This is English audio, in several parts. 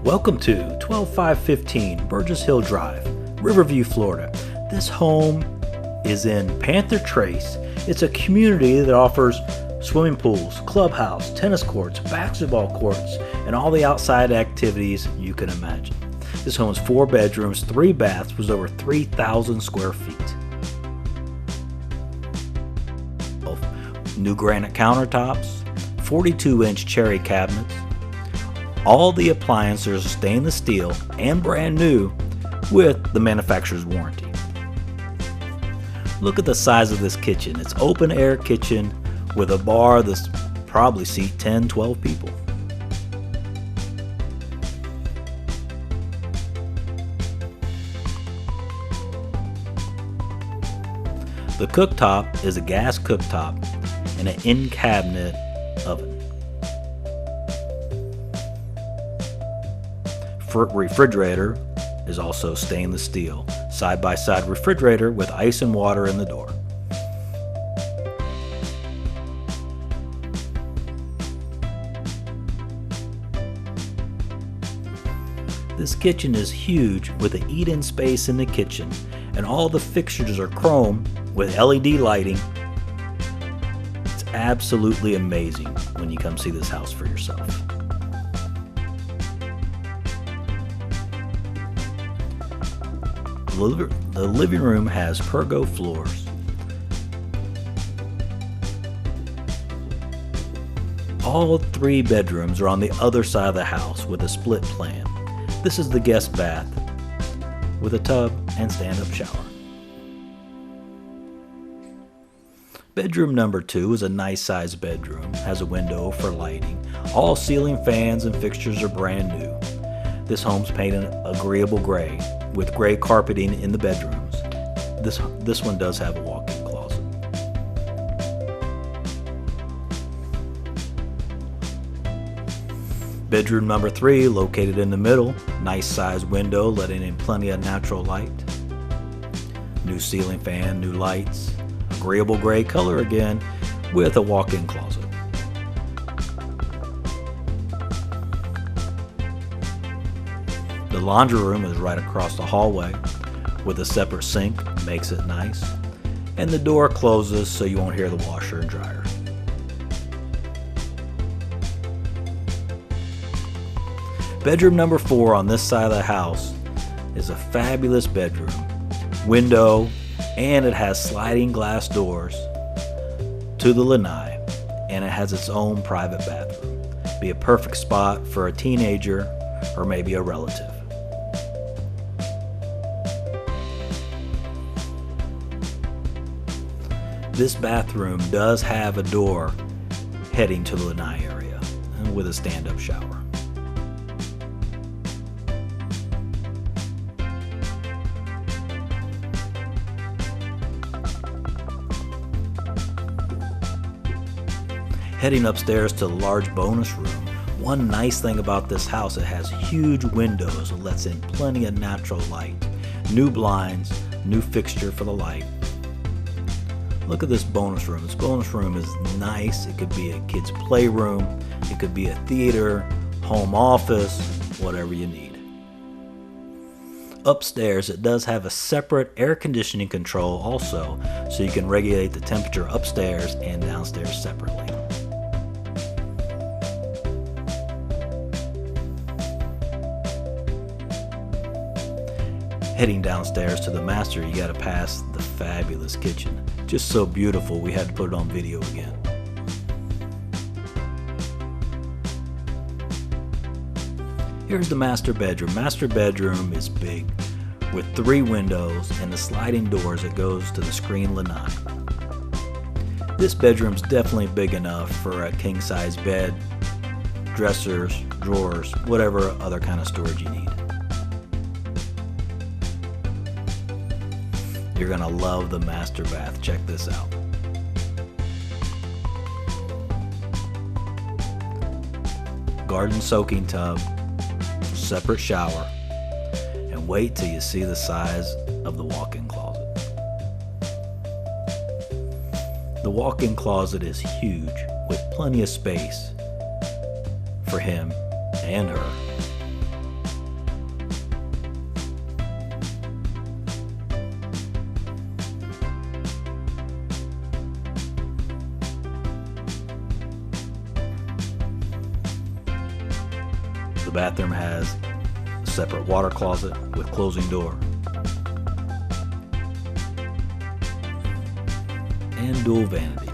Welcome to 12515 Burgess Hill Drive, Riverview, Florida. This home is in Panther Trace. It's a community that offers swimming pools, clubhouse, tennis courts, basketball courts, and all the outside activities you can imagine. This home is 4 bedrooms, 3 baths, was over 3,000 square feet. New granite countertops, 42-inch cherry cabinets. All the appliances are stainless steel and brand new with the manufacturer's warranty. Look at the size of this kitchen. It's open air kitchen with a bar that's probably seat 10, 12 people. The cooktop is a gas cooktop and an in-cabinet oven. Refrigerator is also stainless steel, side-by-side refrigerator with ice and water in the door. This kitchen is huge with an eat-in space in the kitchen, and all the fixtures are chrome with LED lighting. It's absolutely amazing when you come see this house for yourself. The living room has pergo floors. All 3 bedrooms are on the other side of the house with a split plan. This is the guest bath with a tub and stand-up shower. Bedroom number 2 is a nice sized bedroom, has a window for lighting. All ceiling fans and fixtures are brand new. This home's painted agreeable gray with gray carpeting in the bedrooms. This one does have a walk-in closet. Bedroom number 3, located in the middle, nice sized window letting in plenty of natural light. New ceiling fan, new lights, agreeable gray color again with a walk-in closet. The laundry room is right across the hallway with a separate sink, makes it nice. And the door closes so you won't hear the washer and dryer. Bedroom number 4 on this side of the house is a fabulous bedroom. Window, and it has sliding glass doors to the lanai, and it has its own private bathroom. Be a perfect spot for a teenager or maybe a relative. This bathroom does have a door heading to the lanai area with a stand-up shower. Heading upstairs to the large bonus room. One nice thing about this house, it has huge windows that lets in plenty of natural light. New blinds, new fixture for the light. Look at this bonus room. This bonus room is nice. It could be a kid's playroom. It could be a theater, home office, whatever you need. Upstairs, it does have a separate air conditioning control also, so you can regulate the temperature upstairs and downstairs separately. Heading downstairs to the master, you gotta pass the fabulous kitchen. Just so beautiful, we had to put it on video again. Here's the master bedroom. Master bedroom is big with 3 windows and the sliding doors that goes to the screen lanai. This bedroom's definitely big enough for a king-size bed, dressers, drawers, whatever other kind of storage you need. You're gonna love the master bath. Check this out. Garden soaking tub, separate shower, and wait till you see the size of the walk-in closet. The walk-in closet is huge with plenty of space for him and her. bathroom has a separate water closet with closing door. And dual vanities.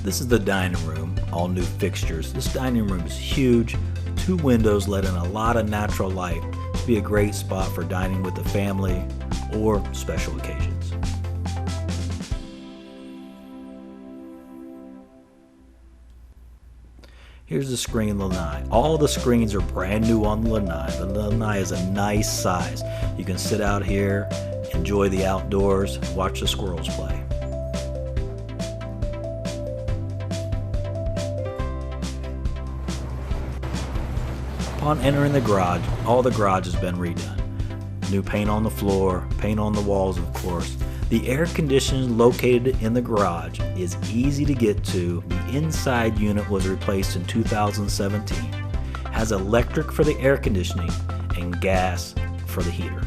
This is the dining room, all new fixtures. This dining room is huge. 2 windows let in a lot of natural light. This would be a great spot for dining with the family or special occasions. Here's the screen lanai. All the screens are brand new on the lanai. The lanai is a nice size. You can sit out here, enjoy the outdoors, watch the squirrels play. Upon entering the garage, all the garage has been redone. New paint on the floor, paint on the walls, of course. The air conditioning located in the garage is easy to get to. The inside unit was replaced in 2017. Has electric for the air conditioning and gas for the heater.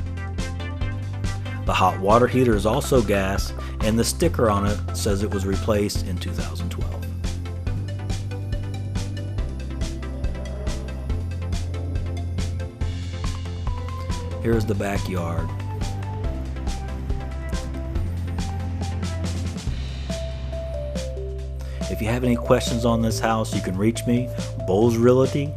The hot water heater is also gas, and the sticker on it says it was replaced in 2012. Here's the backyard. If you have any questions on this house, you can reach me, Bulls Realty,